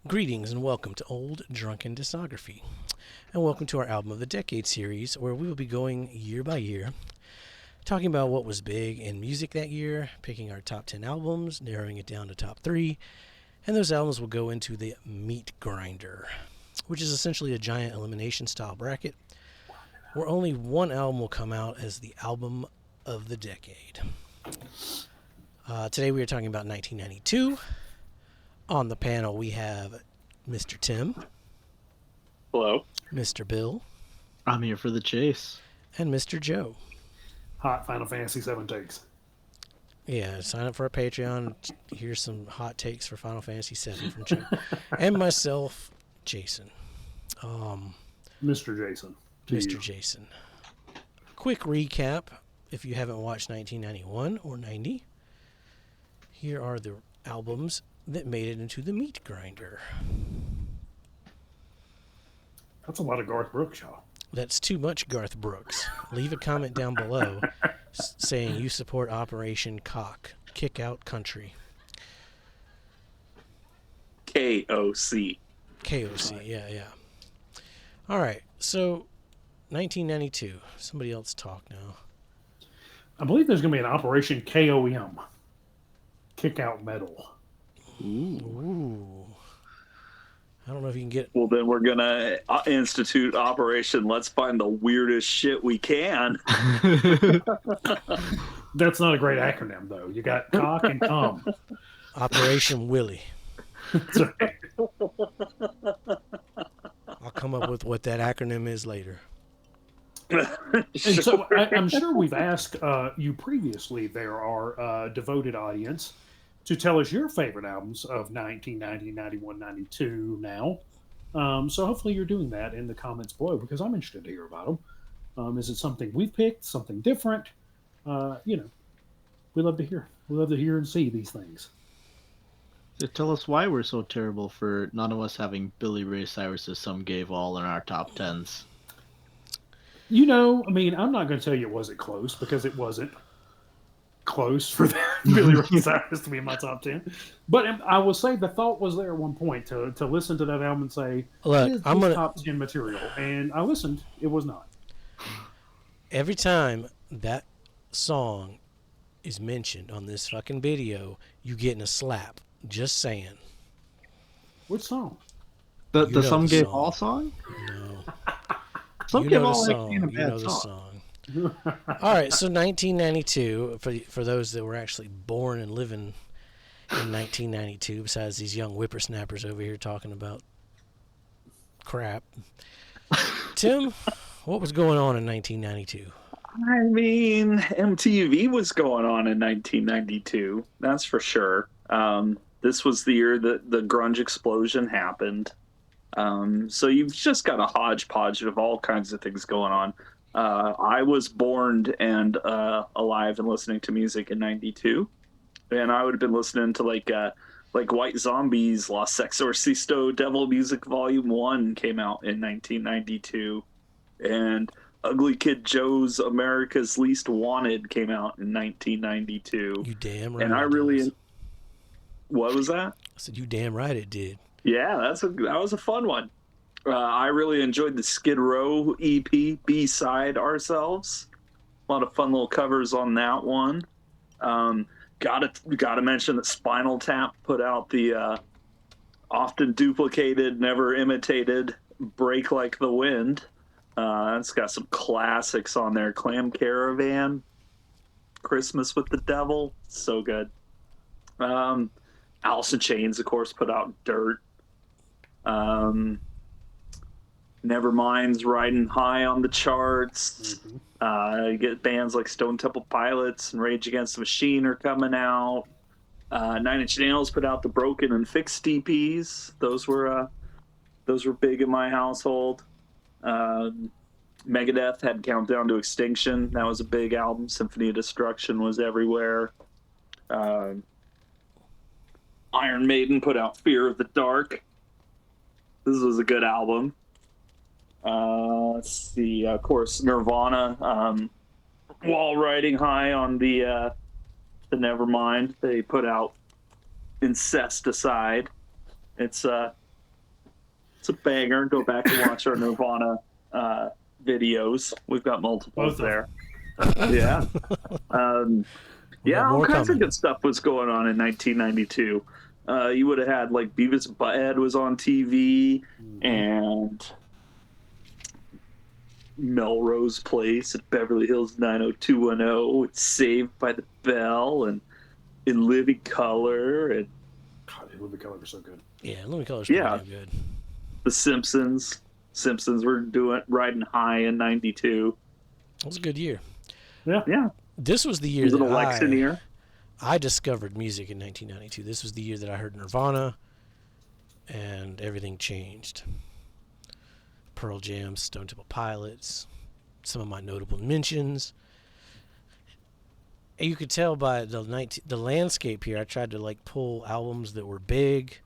Greetings and welcome to Old Drunken Discography, and welcome to our Album of the Decade series, where we will be going year by year, talking about what was big in music that year, picking our top 10 albums, narrowing it down to top 3, and those albums will go into the meat grinder, which is essentially a giant elimination style bracket, where only one album will come out as the Album of the Decade. Today we are talking about 1992. On the panel, we have Mr. Tim. Hello. Mr. Bill. I'm here for the chase. And Mr. Joe. Hot Final Fantasy VII takes. Yeah, sign up for our Patreon. Here's some hot takes for Final Fantasy VII from Joe. And myself, Jason. Mr. Jason. Mr. Jason. Quick recap, if you haven't watched 1991 or 90. Here are the albums that made it into the meat grinder. That's a lot of Garth Brooks, y'all. That's too much Garth Brooks. Leave a comment down below saying you support Operation Kick Out Country. KOC. KOC, yeah. All right, so 1992. Somebody else talk now. I believe there's going to be an Operation KOM. Kick Out Metal. Ooh. I don't know if you can get... Well, then we're going to institute Operation Let's Find the Weirdest Shit We Can. That's not a great acronym, though. You got cock and cum. Operation Willie. That's right. I'll come up with what that acronym is later. And so I'm sure we've asked you previously, there, our devoted audience, to tell us your favorite albums of 1990, 91, 92 now. So hopefully you're doing that in the comments below, because I'm interested to hear about them. Is it something we've picked, something different? We love to hear. We love to hear and see these things. So tell us why we're so terrible for none of us having Billy Ray Cyrus's Some Gave All in our top tens. I'm not going to tell you it wasn't close, because it wasn't close for that Billy Ray Cyrus to be in my top 10. But I will say the thought was there at one point to listen to that album and say, look, I'm gonna top 10 material. And I listened. It was not. Every time that song is mentioned on this fucking video, you getting a slap. Just saying. Which song? The Some Gave All song? No. Some Gave All ain't a bad song. All right, so 1992, for those that were actually born and living in 1992, besides these young whippersnappers over here talking about crap. Tim, what was going on in 1992? I mean, MTV was going on in 1992, that's for sure. This was the year that the grunge explosion happened. So you've just got a hodgepodge of all kinds of things going on. I was born and alive and listening to music in 92, and I would have been listening to like White Zombies, Los Exorcisto, Devil Music Volume 1 came out in 1992, and Ugly Kid Joe's America's Least Wanted came out in 1992. You damn right. And I really... What was that? I said, you damn right it did. Yeah, that was a fun one. I really enjoyed the Skid Row EP, B-side Ourselves. A lot of fun little covers on that one. Gotta mention that Spinal Tap put out the often duplicated, never imitated Break Like the Wind. It's got some classics on there. Clam Caravan, Christmas with the Devil, so good. Alice in Chains, of course, put out Dirt. Nevermind's riding high on the charts. You get bands like Stone Temple Pilots and Rage Against the Machine are coming out. 9 Inch Nails put out the Broken and Fixed EPs. Those were big in my household. Megadeth had Countdown to Extinction. That was a big album. Symphony of Destruction was everywhere. Iron Maiden put out Fear of the Dark. This was a good album. Let's see. Of course, Nirvana. While riding high on the Nevermind, they put out Incesticide. It's It's a banger. Go back and watch our Nirvana videos. We've got multiples there. Yeah. Yeah, all kinds of good stuff was going on in 1992. You would have had, like, Beavis and Butthead was on TV, and Melrose Place at Beverly Hills 90210, it's Saved by the Bell, and In Living Color, and God, In Living Color was so good. Yeah, In Living Color's pretty damn good. The Simpsons. Simpsons were riding high in 92. It was a good year. Yeah. This was the year Was it that election year? I discovered music in 1992. This was the year that I heard Nirvana, and everything changed. Pearl Jam, Stone Temple Pilots, some of my notable mentions. And you could tell by the landscape here. I tried to like pull albums that were big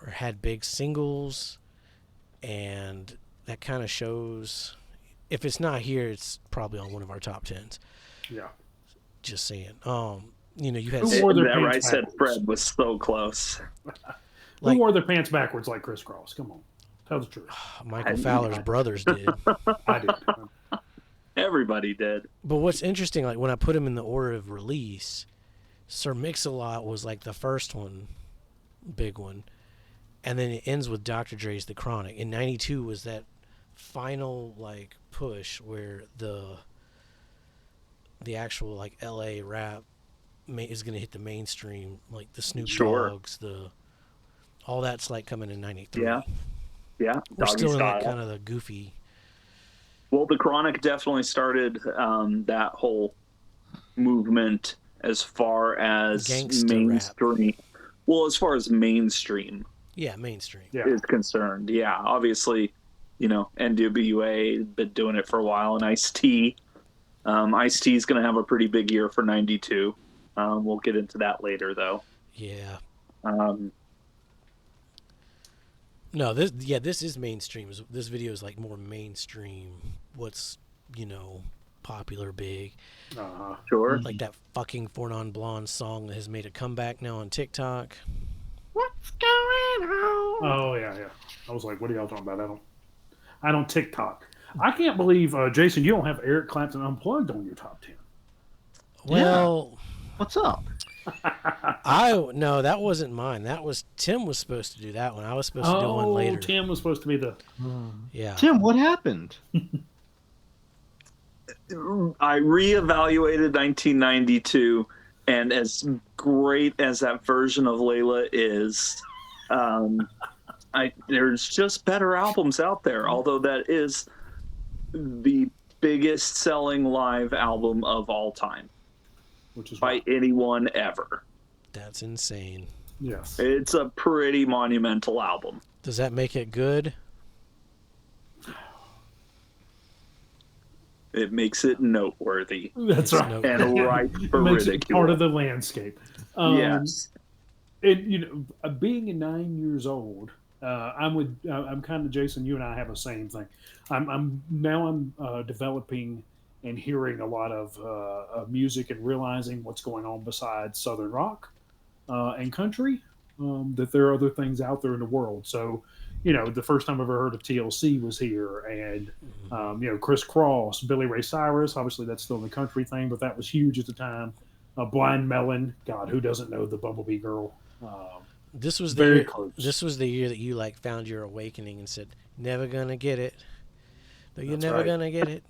or had big singles, and that kind of shows. If it's not here, it's probably on one of our top 10s. Yeah. Just saying. You know, you had that Right Said Fred was so close. Who wore their pants backwards like Criss Cross? Come on. Tell the truth. Michael Fowler's brothers did. I did. Everybody did. But what's interesting, like when I put them in the order of release, Sir Mix-a-Lot was like the first one, big one, and then it ends with Dr. Dre's The Chronic. In 92 was that final like push where the actual like LA rap is going to hit the mainstream, like the Snoop Dogg's, all that's like coming in 93. Yeah. We're Doggy still in Style. like kind of the goofy. Well, The Chronic definitely started that whole movement as far as Gangsta mainstream. rap. Well, as far as mainstream Mainstream. is concerned. Yeah, obviously, you know, NWA been doing it for a while, and Ice-T. Ice-T is going to have a pretty big year for 92. We'll get into that later, though. Yeah. No, this is mainstream. This video is like more mainstream. What's, you know, popular, big. Sure. Like that fucking Four Non Blondes song that has made a comeback now on TikTok. What's going on? Oh yeah. I was like, what are y'all talking about? I don't TikTok. I can't believe, Jason, you don't have Eric Clapton Unplugged on your top 10. Well, what's up? No, that wasn't mine. Tim was supposed to do that one. I was supposed to do one later. Tim was supposed to be the. Yeah. Tim, what happened? I reevaluated 1992, and as great as that version of Layla is, there's just better albums out there. Although that is the biggest selling live album of all time, Which is by anyone ever. That's insane. Yes. It's a pretty monumental album. Does that make it good? It makes it noteworthy. That's right. And ripe for It makes it ridicule. part of the landscape. Yes. And you know, being 9 years old, I'm kind of Jason. You and I have the same thing. I'm developing and hearing a lot of music and realizing what's going on besides Southern rock and country. That there are other things out there in the world. So, you know, the first time I ever heard of TLC was here, and you know, Criss Cross, Billy Ray Cyrus. Obviously, that's still the country thing, but that was huge at the time. Blind Melon. God, who doesn't know the Bumblebee Girl? This was very year, close. This was the year that you like found your awakening and said, "Never gonna get it, but you're That's never right. gonna get it."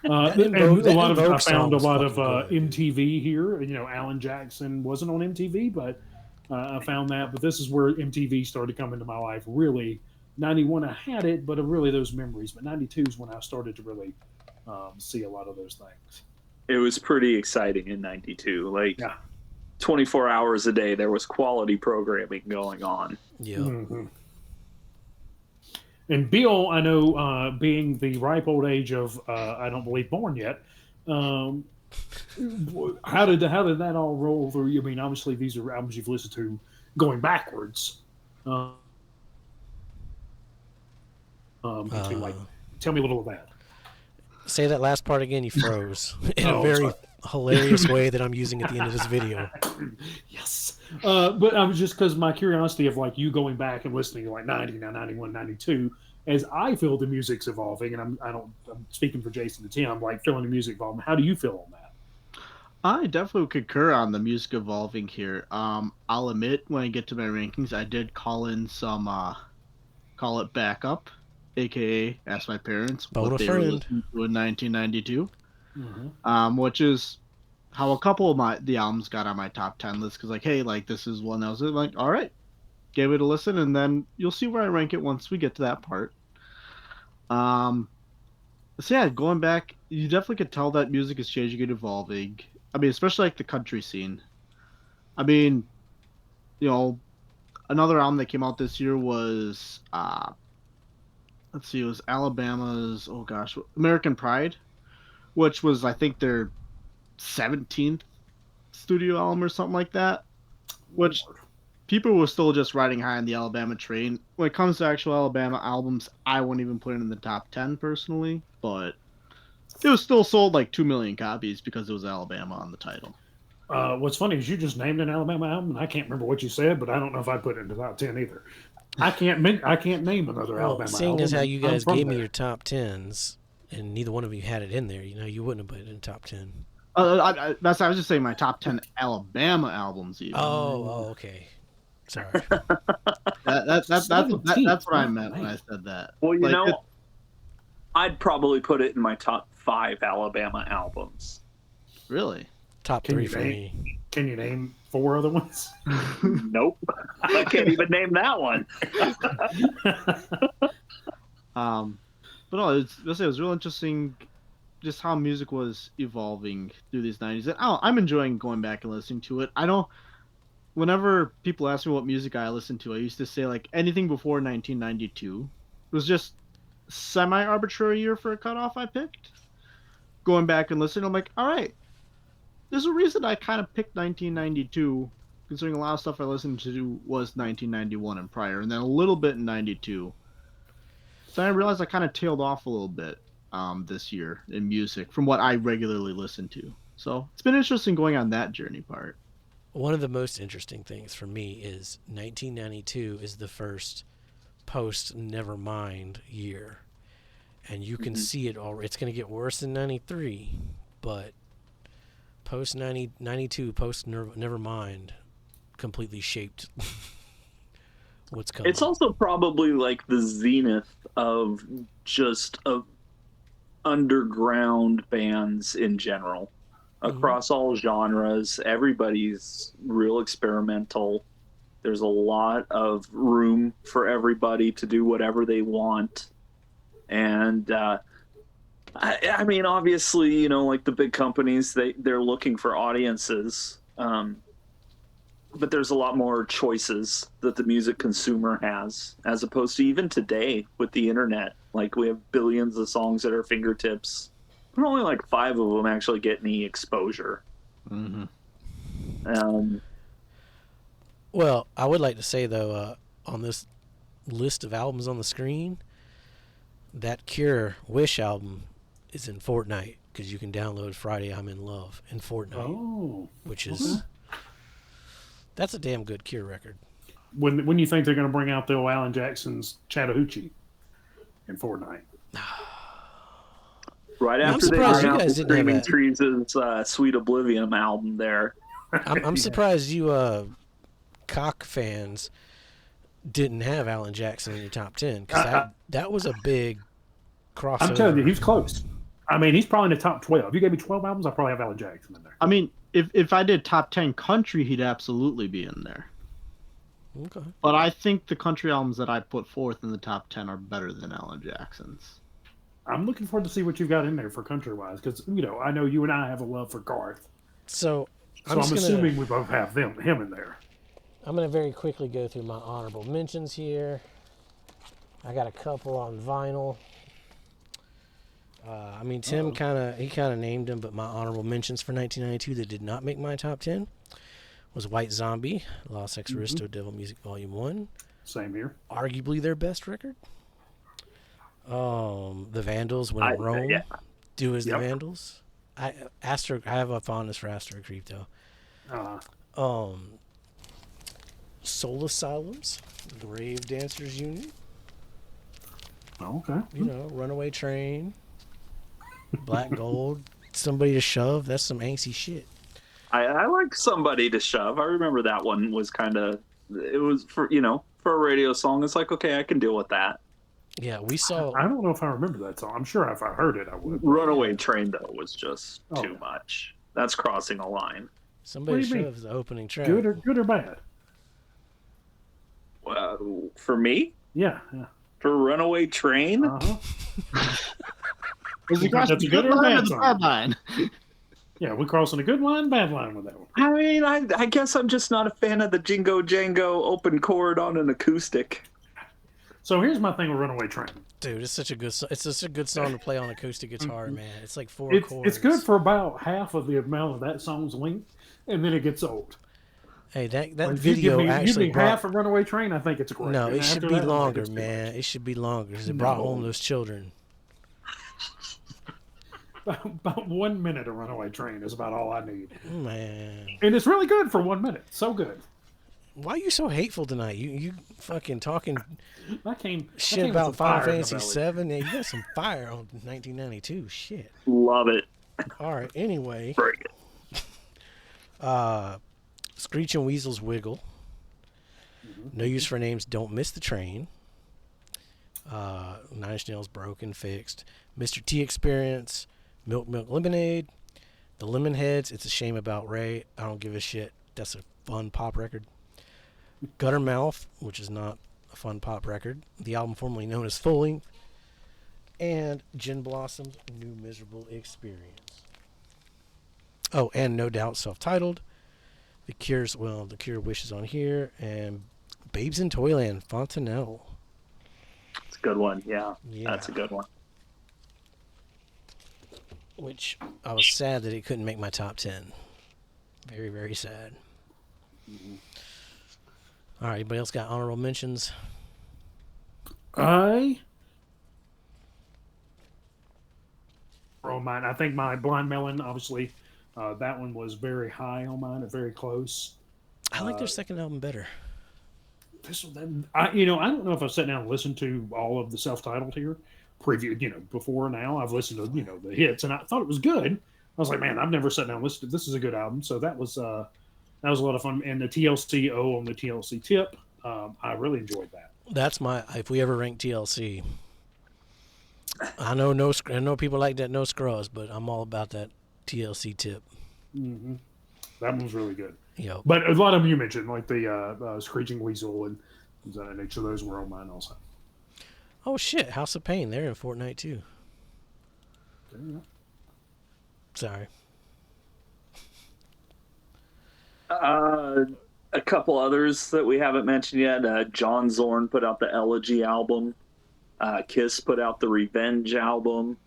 And a lot of I found a song lot was of fucking good. MTV here. You know, Alan Jackson wasn't on MTV, but I found that. But this is where MTV started coming to my life. Really, 91 I had it, but really those memories. But 92 is when I started to really see a lot of those things. It was pretty exciting in 92. Like, Yeah. 24 hours a day, there was quality programming going on. Yeah. Mm-hmm. And Bill, I know, being the ripe old age of I don't believe born yet. How did that all roll through you? I mean, obviously these are albums you've listened to going backwards. Like, tell me a little of that. Say that last part again. You froze in Oh, a very sorry. hilarious way that I'm using at the end of this video. Yes. But I was just because my curiosity of like you going back and listening to like 90, now 91, 92, as I feel the music's evolving, and I'm speaking for Jason and Tim, like feeling the music evolving. How do you feel on that? I definitely concur on the music evolving here. I'll admit when I get to my rankings, I did call in some call it backup, aka ask my parents what they were listening to in 1992, which is how a couple of the albums got on my top 10 list. Because like, hey, like this is one that was like, all right, give it a listen, and then you'll see where I rank it once we get to that part. So yeah, going back, you definitely could tell that music is changing and evolving. I mean, especially like the country scene. I mean, you know, another album that came out this year was, let's see, it was Alabama's, oh gosh, American Pride, which was, I think, their 17th studio album or something like that, which people were still just riding high on the Alabama train. When it comes to actual Alabama albums, I wouldn't even put it in the top 10 personally, but it was still sold like 2 million copies because it was Alabama on the title. What's funny is you just named an Alabama album, and I can't remember what you said, but I don't know if I put it in the top 10 either. I can't name another Alabama album. Seeing as how you guys gave me your top 10s, and neither one of you had it in there, you wouldn't have put it in top 10. I was just saying my top 10 Alabama albums even. Oh, okay. Sorry. That's what I meant when I said that. Well, I'd probably put it in my top 5 Alabama albums. Really? Top 3 for me. Can you name 4 other ones? Nope. I can't even name that one. But no, it was real interesting just how music was evolving through these 90s. And I'm enjoying going back and listening to it. Whenever people ask me what music I listen to, I used to say like anything before 1992 was just semi-arbitrary year for a cutoff I picked. Going back and listening, I'm like, all right, there's a reason I kind of picked 1992, considering a lot of stuff I listened to was 1991 and prior, and then a little bit in 92. So I realized I kind of tailed off a little bit this year in music from what I regularly listen to. So it's been interesting going on that journey part. One of the most interesting things for me is 1992 is the first post Nevermind year, and you can see it already. It's going to get worse than 93, but post 92 post Nevermind completely shaped what's coming. It's also probably like the zenith of just underground bands in general across all genres. Everybody's real experimental. There's a lot of room for everybody to do whatever they want. And I mean, obviously, like the big companies, they're looking for audiences. But there's a lot more choices that the music consumer has, as opposed to even today with the internet. Like, we have billions of songs at our fingertips, but only like 5 of them actually get any exposure. Well, I would like to say, though, on this list of albums on the screen, that Cure Wish album is in Fortnite, because you can download Friday I'm in Love in Fortnite, which is... That's a damn good Cure record. When you think they're going to bring out the old Alan Jackson's Chattahoochee in Fortnite? Right after they bring out the Screaming Trees' Sweet Oblivion album there. I'm surprised you cock fans didn't have Alan Jackson in your top 10, because that was a big crossover. I'm telling you, he's close. I mean, he's probably in the top 12. If you gave me 12 albums, I'd probably have Alan Jackson in there. I mean, if I did top 10 country, he'd absolutely be in there. Okay. But I think the country albums that I put forth in the top 10 are better than Alan Jackson's. I'm looking forward to see what you've got in there for country-wise, because, I know you and I have a love for Garth. So I'm assuming we both have him in there. I'm going to very quickly go through my honorable mentions here. I got a couple on vinyl. Tim kind of named them, but my honorable mentions for 1992 that did not make my top 10 was White Zombie, Los Exoristo Devil Music Volume 1. Same here. Arguably their best record. The Vandals, When in Rome. Yeah. Do as the Vandals. I have a fondness for Astro Creep though. Soul Asylums, Grave Dancers Union. Okay. You know, Runaway Train, Black Gold, Somebody to Shove. That's some angsty shit. I like Somebody to Shove. I remember that one was kind of, it was for a radio song. It's like, okay, I can deal with that. Yeah, we saw. I don't know if I remember that song. I'm sure if I heard it, I would. Runaway Train though was just too much. That's crossing a line. Somebody to Shove is the opening track. Good or bad? For me? Yeah. For Runaway Train? Is it crossing a good line or the bad line? Yeah, we're crossing a good line, bad line with that one. I mean, I guess I'm just not a fan of the Jingo Jango open chord on an acoustic. So here's my thing with Runaway Train. Dude, it's such a good song to play on acoustic guitar, man. It's like four chords. It's good for about half of the amount of that song's length, and then it gets old. Hey, that video actually brought half a Runaway Train. I think it's great. No, it should be longer, man. It should be longer because it brought home those children. About 1 minute of Runaway Train is about all I need. Man. And it's really good for 1 minute. So good. Why are you so hateful tonight? You fucking talking shit about Final Fantasy VII. Yeah, you got some fire on 1992. Shit. Love it. All right. Anyway. Bring it. Screeching Weasels Wiggle. No Use for Names. Don't Miss the Train. Nine Inch Nails Broken Fixed. Mr. T Experience. Milk Lemonade. The Lemonheads. It's a Shame About Ray. I Don't Give a Shit. That's a fun pop record. Guttermouth, which is not a fun pop record. The album formerly known as Fulling. And Gin Blossom's New Miserable Experience. Oh, and No Doubt self-titled. The Cure Wishes on here. And Babes in Toyland, Fontanelle. It's a good one, yeah. That's a good one. Which I was sad that it couldn't make my top 10. Very, very sad. All right, anybody else got honorable mentions? I think my Blind Melon, obviously, that one was very high on mine, very close. I like their second album better. I don't know if I've sat down and listened to all of the self-titled here. Before now, I've listened to the hits, and I thought it was good. I was like, man, I've never sat down and listened to this. Is a good album, so that was a lot of fun. And the TLC on the TLC tip, I really enjoyed that. That's if we ever rank TLC. I know people like that no scrubs, but I'm all about that TLC tip. Mm-hmm. That one's really good. Yep. But a lot of them you mentioned, like the Screeching Weasel and each of those were on mine also. Oh shit, House of Pain, they're in Fortnite too. Yeah. Sorry. A couple others that we haven't mentioned yet. John Zorn put out the Elegy album. Kiss put out the Revenge album.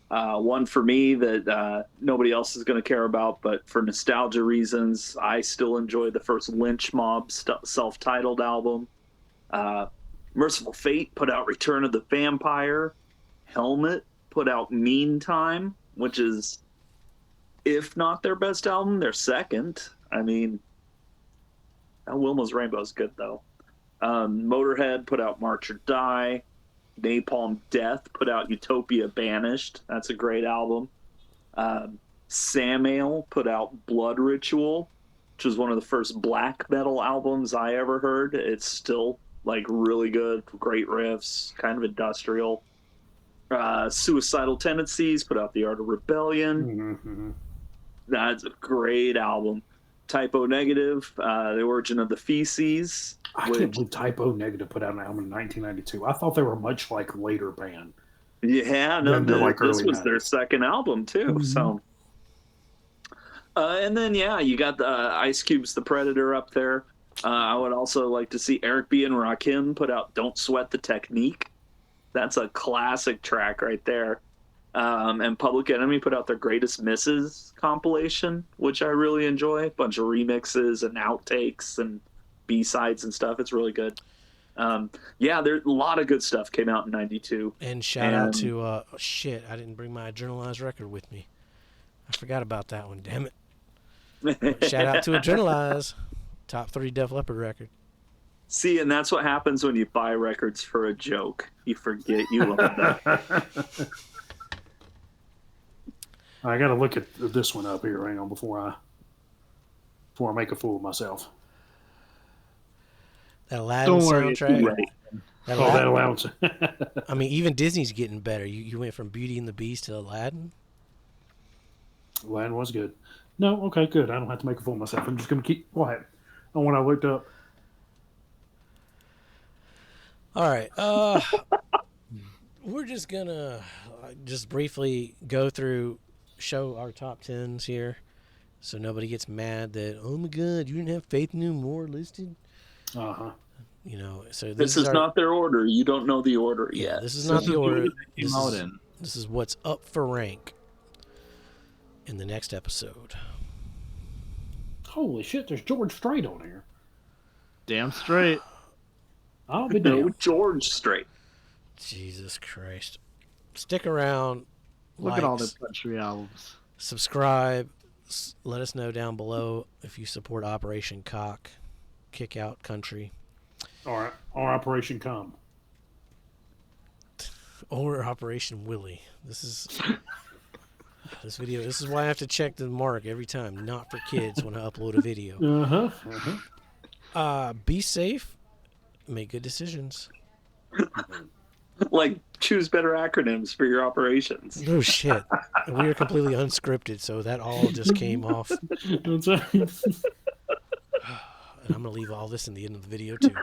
One for me that nobody else is going to care about, but for nostalgia reasons, I still enjoy the first Lynch Mob self-titled album. Merciful Fate put out Return of the Vampire. Helmet put out Meantime, which is, if not their best album, their second. I mean, Wilma's Rainbow is good, though. Motorhead put out March or Die. Napalm Death put out Utopia Banished. That's a great album. Samael put out Blood Ritual, which was one of the first black metal albums I ever heard. It's still really good, great riffs, kind of industrial. Suicidal Tendencies put out The Art of Rebellion. Mm-hmm. That's a great album. Typo Negative, The Origin of the Feces. I can't believe Typo Negative put out an album in 1992. I thought they were much like later band. Yeah, no, this was their second album too. Mm-hmm. So, and then you got the Ice Cube's The Predator up there. I would also like to see Eric B. and Rakim put out Don't Sweat the Technique. That's a classic track right there. And Public Enemy put out their Greatest Misses compilation, which I really enjoy. A bunch of remixes and outtakes and B-sides and stuff. It's really good. There's a lot of good stuff came out in 92. And shout out to, I didn't bring my journalized record with me. I forgot about that one. Damn it! Shout out to Adrenalize, top 3 Def Leppard record. See, and that's what happens when you buy records for a joke. You forget you love that. I got to look at this one up here. Hang on, before I make a fool of myself. That Aladdin soundtrack. Right. That allowance. I mean, even Disney's getting better. You went from Beauty and the Beast to Aladdin. Aladdin was good. No, okay, good. I don't have to make a fool of myself. I'm just going to keep quiet on what I looked up. All right. We're just going to just briefly go through, show our top 10s here so nobody gets mad that, oh my God, you didn't have Faith No More listed. Uh-huh. You know, so this is not their order. You don't know the order yet. This is not the order. This is what's up for rank in the next episode. Holy shit, there's George Strait on here. Damn straight. I'll be No, damned. George Strait. Jesus Christ. Stick around. Look at all the country albums. Subscribe. Let us know down below if you support Operation Kick Out Country. Or Operation Come. Or Operation Willie. This video. This is why I have to check the mark every time. Not for kids when I upload a video. Be safe. Make good decisions. Like, choose better acronyms for your operations. No shit. We are completely unscripted, so that all just came off. And I'm going to leave all this in the end of the video, too.